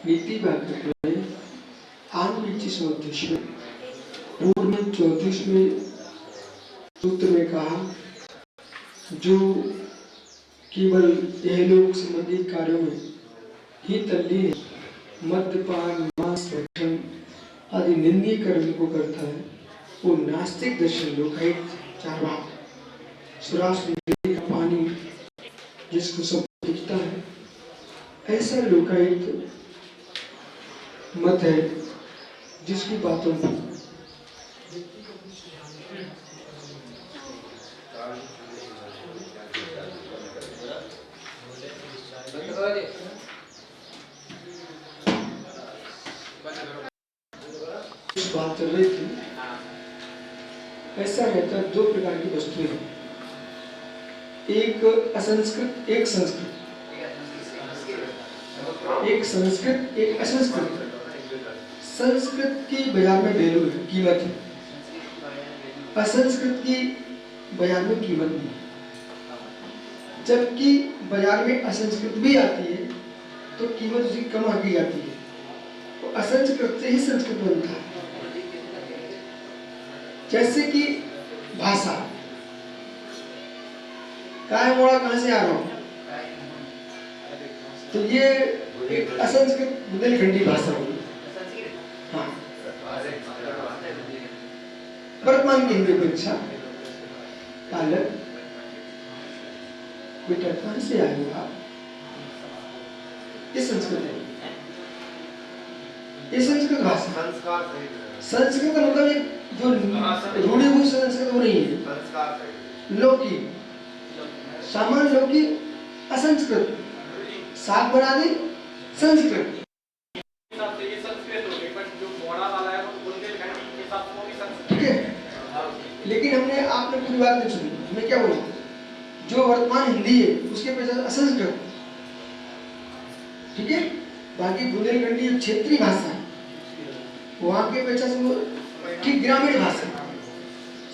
नीति वाक्य में आन 25 में पूर्व में 34वें सूत्र में कहा, जो केवल यहलोक संबंधित कार्यों में ही तल्लीन मद्यपान, मांस भक्षण आदि निंदनीय कर्म को करता है, वो नास्तिक दर्शन लोकायत चारवाक सुरास का पानी जिसको सब दिखता है, ऐसा लोकायत मत है जिसकी बातों पर बात चल रही थी। ऐसा रहता है, दो प्रकार की वस्तुएं हैं, एक असंस्कृत एक संस्कृत, एक संस्कृत एक असंस्कृत। संस्कृत की बाजार में वैल्यू है, कीमत है, असंस्कृत की बाजार में कीमत नहीं है। जबकि बाजार में असंस्कृत भी आती है तो कीमत उसकी कम आकी जाती है, तो असंस्कृत से ही संस्कृत बनता है। जैसे कि भाषा, काय मोड़ा कहां से आ रहा हूं, तो ये एक असंस्कृत बुंदेलखंडी भाषा होगी। हाँ, वर्तमान की हिंदी परीक्षा पालक बेटा कहां से आए हो आप, ये संस्कृत है, ये संस्कृत भाषा। संस्कृत का मतलब एक जो रूढ़ी हुई संस्कृत वो नहीं है, लौकी सामान्य लौकी असंस्कृत, साग बना दे संस्कृत। ठीक है, लेकिन हमने आपने पूरी बात नहीं सुनी। हमने क्या बोला, जो वर्तमान हिंदी है उसके पहचान असंस्कृत, ठीक है। बाकी बुंदेलखंडी क्षेत्रीय भाषा है, वहां के पहचान वो ठीक ग्रामीण भाषा,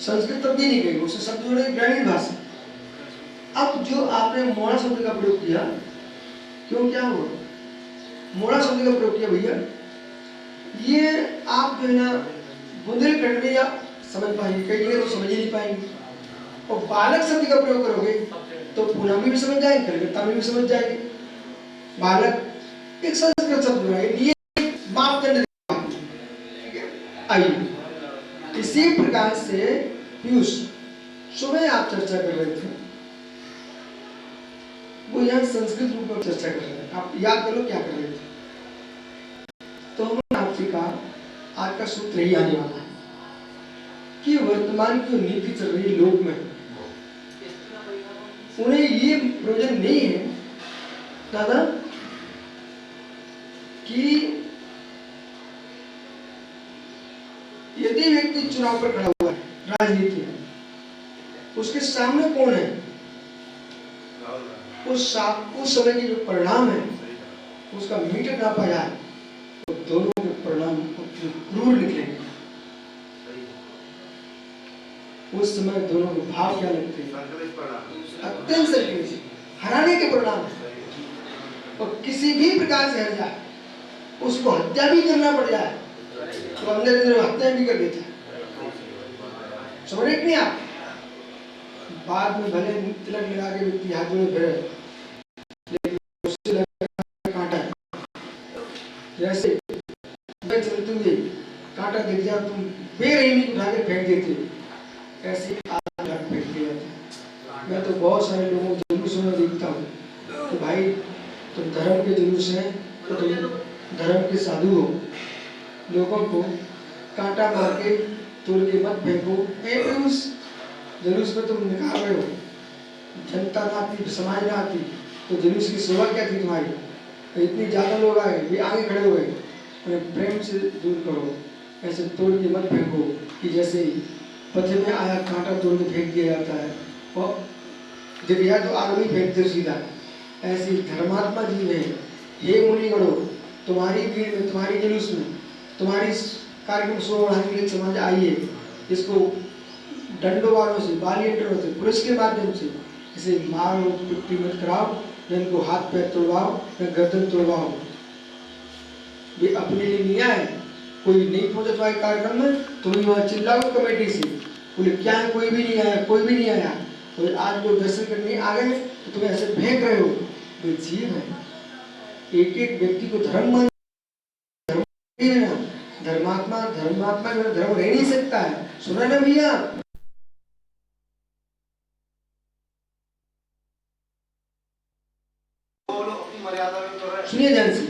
संस्कृत तब भी नहीं कहेंगे, उससे शब्द जोड़े ग्रामीण भाषा। अब जो आपने मोड़ा शब्द का प्रयोग किया, क्यों क्या हुआ, मोड़ा शब्द का प्रयोग किया भैया, ये आप जो है ना बुंदेलखंड में या समझ पाएंगे, कई जगह तो समझ ही नहीं पाएंगे। और बालक शब्द का प्रयोग करोगे तो पूना में भी समझ जाएंगे, कलकत्ता में भी समझ जाएंगे। बालक एक संस्कृत शब्द है, ये मापदंड। आइए, इसी प्रकार से पीयूष सुबह आप चर्चा कर रहे थे, वो यहाँ संस्कृत रूप में चर्चा कर रहे हैं, आप याद करो क्या कर रहे थे। तो हमने आपसे कहा आज का सूत्र ही आने वाला है कि वर्तमान की नीति चल रही लोक में, उन्हें ये प्रयोजन नहीं है दादा कि यदि व्यक्ति चुनाव पर खड़ा हुआ है राजनीति में, उसके सामने कौन है, उस समय के जो परिणाम है उसका मीटर ना पाया तो दोनों के परिणाम क्रूर निकलेंगे। उस समय दोनों के भाव क्या लगते हैं, अत्यंत संकीर्ण, हराने के परिणाम। और किसी भी प्रकार से हर जाए, उसको हत्या भी करना पड़ जाए तो अंदर अंदर हत्या भी कर देता है, समझ रहे नहीं आप। बाद में भले तिलक लगा के व्यक्ति हाथ में फिरे, लेकिन उससे लगा कांटा है, जैसे चलते हुए कांटा दिख जाए तुम बेरहमी उठा के फेंक देते, ऐसे आग फेंक दिया था। मैं तो बहुत सारे लोगों को जुलूसों में देखता हूँ कि भाई तुम धर्म के जुलूस हैं तो तुम धर्म के साधु हो, लोगों को कांटा मार के तोड़ के मत फेंको, उस जुलूस में तुम निकाल रहे हो, जनता ना आती, समाज ना आती तो जुलूस की शोभा क्या थी तुम्हारी। तो इतनी ज्यादा लोग आए, ये आगे खड़े हुए, उन्हें प्रेम से दूर करो, ऐसे तोड़ के मत फेंको कि जैसे पथ में आया कांटा तोड़ के फेंक दिया जाता है और जब यह तो आग में फेंक दे सीधा। ऐसी धर्मात्मा जीव है, हे मुनिगणों, तुम्हारी भीड़ में, तुम्हारी जुलूस में, तुम्हारी कार्यक्रम शोभा बढ़ाने के लिए समाज आई है, इसको डंडों वालों से, बालियंटरों से, पुलिस के माध्यम से इसे मारो पिट्टी मत कराओ, न इनको हाथ पैर तोड़वाओ, न गर्दन तोड़वाओ। ये अपने लिए नहीं आए, कोई नहीं पहुंचा तुम्हारे कार्यक्रम में, तुम वहां चिल्लाओ कमेटी से, बोले क्या है कोई भी नहीं आया, कोई भी नहीं आया, और आज लोग दर्शन करने आ गए तो तुम्हें ऐसे फेंक रहे हो। ये जीव है, एक एक व्यक्ति को धर्म मान, धर्मात्मा धर्मात्मा में धर्म रह नहीं सकता है। सुना ना भैया? सुनिए ध्यान से,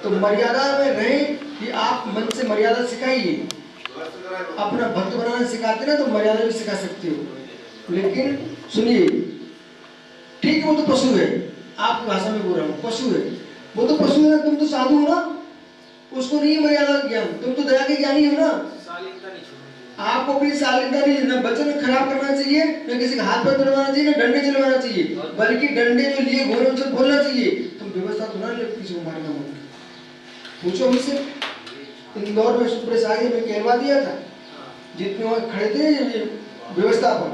तो मर्यादा में रहे कि आप मन से मर्यादा सिखाइए, अपना भक्त बनाना सिखाते ना तो मर्यादा भी सिखा सकते हो। लेकिन सुनिए, ठीक है वो तो पशु है, आपकी भाषा में बोल रहा हूँ, पशु है, वो तो पशु है, तुम तो साधु हो ना, उसको नहीं मर्यादा ज्ञान, तुम तो दया के ज्ञानी हो ना। आपको अपनी शालीनता नहीं, न वचन खराब करना चाहिए, न किसी का हाथ पैर तोड़वाना चाहिए, न डंडे चलवाना चाहिए, बल्कि डंडे जो लिए घोड़े उनसे बोलना चाहिए तुम व्यवस्था तो ना ले किसी को मारना मत। पूछो मुझसे, इंदौर में सुप्रसाद में कहलवा दिया था, जितने वहां खड़े थे व्यवस्था पर,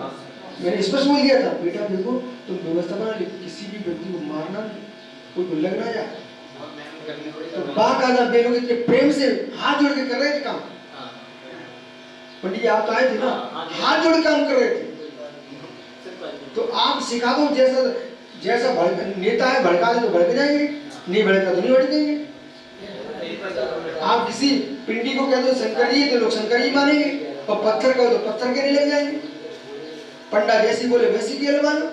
मैंने स्पष्ट बोल दिया था, बेटा देखो तुम व्यवस्था बना, किसी भी व्यक्ति को मारना, कोई को लग ना जाए। तो बाकायदा वे लोग इतने प्रेम से हाथ जोड़ के कर रहे थे काम। पंडित जी आप तो आए थे ना, हाथ जोड़ के काम कर रहे थे। तो आप सिखा दो, जैसा जैसा नेता है भड़का दे तो भड़क जाएंगे, नहीं भड़का तो नहीं भड़केंगे। आप किसी पिंडी को कह दो शंकर जी तो लोग शंकर जी मानेंगे, और पत्थर कहो तो पत्थर कहने लग जाएंगे। पंडा जैसी बोले वैसी केवल मानो।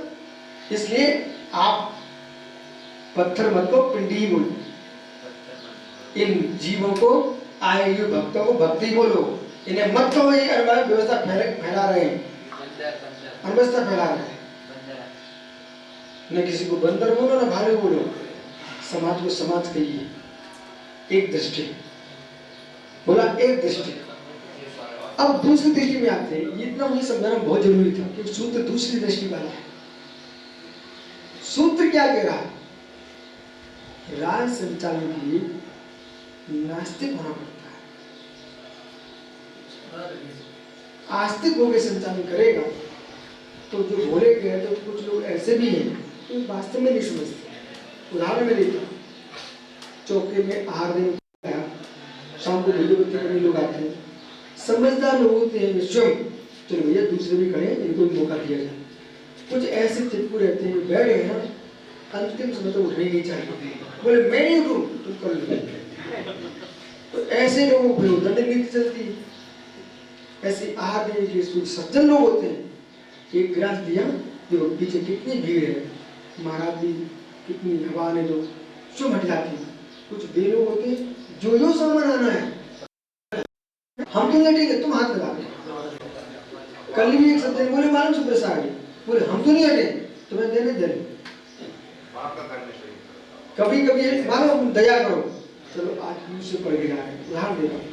इसलिए आप पत्थर मत को पिंडी ही बोलो, इन जीवों को आए हुए भक्तों को भक्ति बोलो, इन्हें मत कहो ये व्यवस्था फैला रहे हैं, अव्यवस्था फैला रहे हैं। न किसी को बंदर बोलो न भालू बोलो, समाज को समाज कहिए, एक दृष्टि बोला, एक दृष्टि। अब दूसरी दृष्टि में आते हैं, ये इतना मुझे समझाना बहुत जरूरी था कि सूत्र दूसरी दृष्टि वाला है। सूत्र क्या कह रहा है? राज संचालन के लिए नास्तिक होना पड़ता है। आस्तिक होकर संचालन करेगा तो जो बोले गए, तो कुछ लोग ऐसे भी हैं तो वास्तव में नहीं समझते। उदाहरण में देता हूं, चौके में आहार देने गया, शाम को धूपबत्ती करने लोग आते हैं, समझदार लोग होते हैं स्वयं, चलो भैया दूसरे भी खड़े, इनको भी मौका दिया जाए। कुछ ऐसे चिपकू रहते हैं, बैठ गए ना, अंतिम समय तो उठने ही नहीं चाहिए, बोले मैं नहीं उठूं तुम कर लो। तो ऐसे लोगों को दंड नीति चलती है। ऐसे आहार देने के लिए सज्जन लोग होते हैं, एक गिलास दिया, देखो पीछे कितनी भीड़ है, महाराज भी कितनी हवा ने तो स्वयं हट जाती है। कुछ वे लोग होते हैं जो सामान आना है, हम तो नहीं हटेंगे, तुम हाथ लगा दो। कल भी एक सज्जन बोले मालूम सुप्रसाद बोले हम तो नहीं हटे, तुम्हें देने देने। कभी कभी मानो दया करो, चलो आज मुझसे पढ़ के जा रहे हैं, उदाहरण दे रहा हूँ,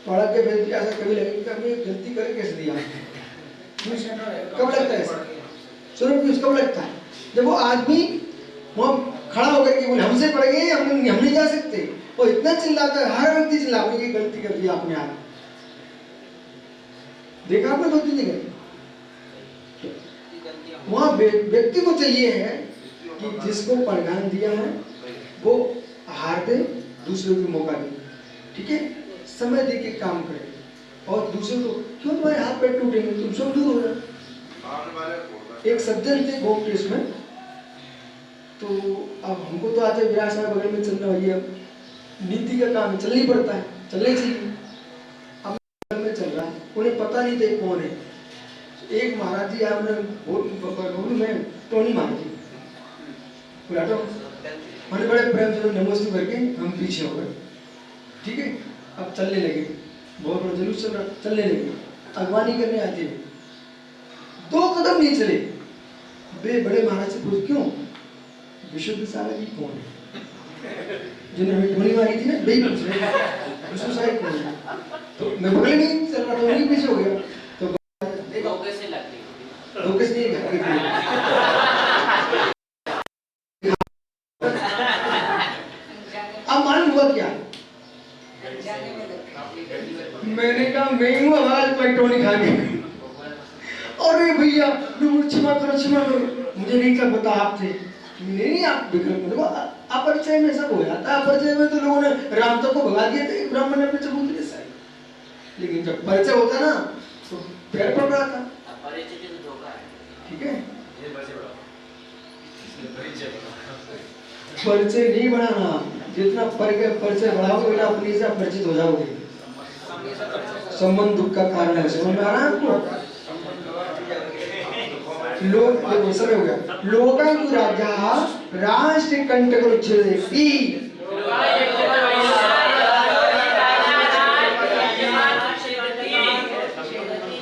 पढ़ के फिर ऐसा कभी लगेगा कभी गलती करके कैसे दिया, कब लगता है ऐसा? सुनो भी कब लगता है? जब वो आदमी वहाँ खड़ा होकर के बोले हमसे पढ़ गए, हम नहीं जा सकते, वो इतना चिल्लाता है, हर व्यक्ति चिल्लाता है कि गलती कर दिया आपने। आप देखा आपने 2-3 जगह वहाँ व्यक्ति को चाहिए है कि जिसको प्रज्ञान दिया है वो हार दे, दूसरे को मौका दे, ठीक है, समय दे के काम करे, और दूसरे को क्यों तुम्हारे हाथ पैर टूटेंगे, तुम सब दूर हो जाए। एक सज्जन थे गोमटेश में, तो अब हमको तो आते विराट साहब बगल में चलना भैया, नीति का काम चलना ही पड़ता है, चलने चाहिए। अब बगल में चल रहा है, उन्हें पता नहीं थे कौन है। एक महाराज जी आए, में टोनी महाराज जी बुलाटो, मैंने बड़े प्रेम से नमस्ते करके हम पीछे हो गए, ठीक है। अब चलने लगे, बहुत बड़ा जुलूस चल रहा, चलने लगे, अगवानी करने आते हैं, 2 कदम नहीं चले, वे बड़े महाराज से पूछ क्यों, विशुद्ध सागर जी कौन है, जिन्होंने हमें टोनी मारी थी ना, वही पूछ रहे विशुद्ध सागर कौन है। तो मैं बगल नहीं चल रहा था, वहीं पीछे हो गया, तो कैसे लगती, तो कैसे नहीं लगती। अब मालूम हुआ क्या, मैंने कहा मैं हूँ आवाज पैटोनी खा के, अरे भैया क्षमा करो, मुझे नहीं था पता आप थे, नहीं आप विक्रम अपरिचय में सब हो जाता है। अपरिचय में तो लोगों ने राम तक को भगा दिया था, एक ब्राह्मण ने अपने चबूतरे जैसा है, लेकिन जब परिचय होता ना तो पैर पड़ रहा था। ठीक है, परिचय नहीं बढ़ाना, जितना परिचय बढ़ाओगे ना अपने से परिचित हो जाओगे। संबंध दुख का कारण है, समझ में आ रहा है आपको? लोग समय हो गया। लोकायुक्त राजा राष्ट्र कंटक उच्छेदेति।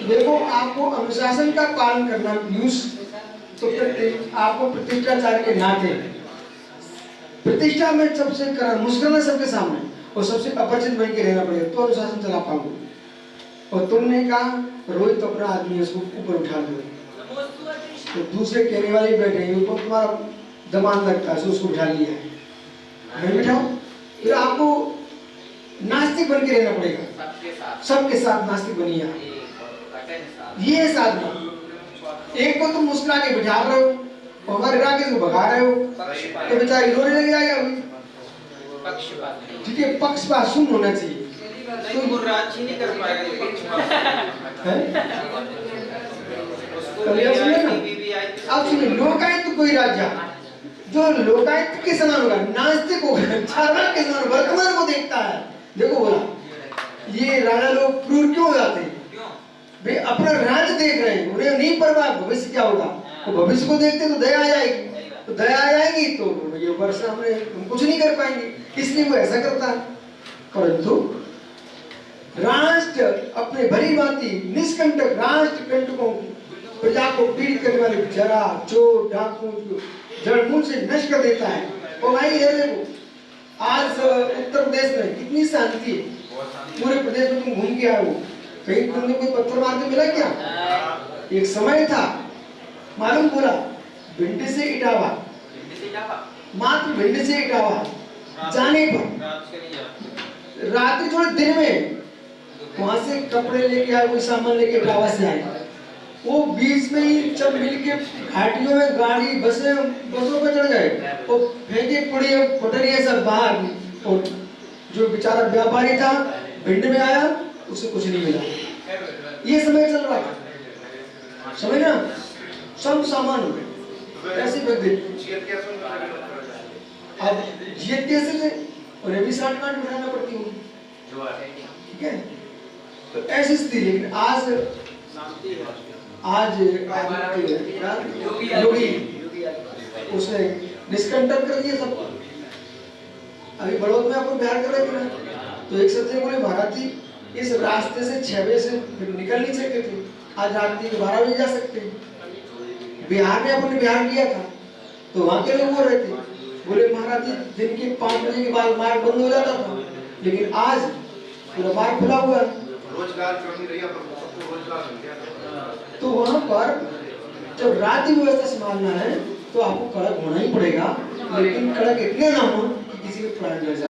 देखो आपको अनुशासन का पालन करना तो आपको प्रतिष्ठाचार्य के नाते प्रतिष्ठा में सबसे मुश्किल है सबके सामने, और सबसे अपरिचित बन के रहना पड़ेगा तो अनुशासन चला पाओगे। और तुमने कहा रोहित अपना आदमी है, उसको ऊपर उठा दो, तो दूसरे कहने वाले बैठे हैं ऊपर, तुम्हारा दमान लगता है, उसको उठा लिया है, नहीं बिठाओ। फिर आपको नास्तिक बन के रहना पड़ेगा, सबके साथ नास्तिक बनिए। ये साधना, एक को तुम मुस्कुरा के बिठा रहे हो और हमारे राकेश को भगा रहे हो, तो बेचारा रोने लग जाएगा अभी। ठीक है, पक्षपात शून्य होना चाहिए। नहीं कर पाएगा अब सुनिए, लोकायुक्त कोई राजा जो लोकायुक्त के समान होगा, नास्तिक होगा, चार्वाक के समान वर्तमान को देखता है। देखो बोला, ये राजा लोग क्रूर क्यों हो जाते हैं? वे अपना राज देख रहे हैं, उन्हें नहीं परवाह भविष्य क्या होगा। तो भविष्य को देखते तो दया आ जाएगी, तो दया आ जाएगी तो ये वर्ष हमने हम कुछ नहीं कर पाएंगे, इसलिए वो ऐसा करता है। परंतु राष्ट्र अपने भली भांति निष्कंटक राष्ट्र कंटकों प्रजा को पीड़ित करने वाले जरा चोर डाकू जड़ मूल से नष्ट कर देता है। और भाई ये देखो आज उत्तर प्रदेश में कितनी शांति है, पूरे प्रदेश में तुम घूम के आए हो, कहीं तुमने कोई पत्थर मार के मिला क्या? एक समय था मालूम, बोला भिंडी से इटावा, मात्र भिंडी से इटावा जाने पर रात्रि छोड़ दिन में वहां से कपड़े लेके आए, कोई सामान लेके इटावा से आए, वो बीच में ही जब मिलके घाटियों में गाड़ी बसों पे चढ़ गए, वो फेंके पड़ी पटरियां सब बाहर, और जो बेचारा व्यापारी था भिंड में आया, उसे कुछ नहीं मिला। ये समय चल रहा था, समझ ना, सब सामान हो गए ऐसे व्यक्ति। अब जियत कैसे से उन्हें भी साठ गांठ बिठाना पड़ती होगी, ठीक है? तो ऐसी स्थिति, लेकिन आज योगी उसने निष्कंटक कर दिया सबको। अभी बड़ौद में आपको बिहार कर रहे थे ना, तो एक सत्य बोले महाराज जी इस रास्ते से 6 बजे से निकल नहीं सकते थे, आज रात के 12 बजे जा सकते हैं। बिहार में अपने बिहार किया था, तो वहाँ के लोग बोल रहे थे, बोले महाराज जी दिन के 5 बजे के बाद मार्ग बंद हो जाता था, लेकिन आज पूरा मार्ग खुला हुआ है। तो वहाँ पर जब राज्य व्यवस्था संभालना है तो आपको कड़क होना ही पड़ेगा, लेकिन कड़क इतने ना हो कि किसी को प्राण न जाए।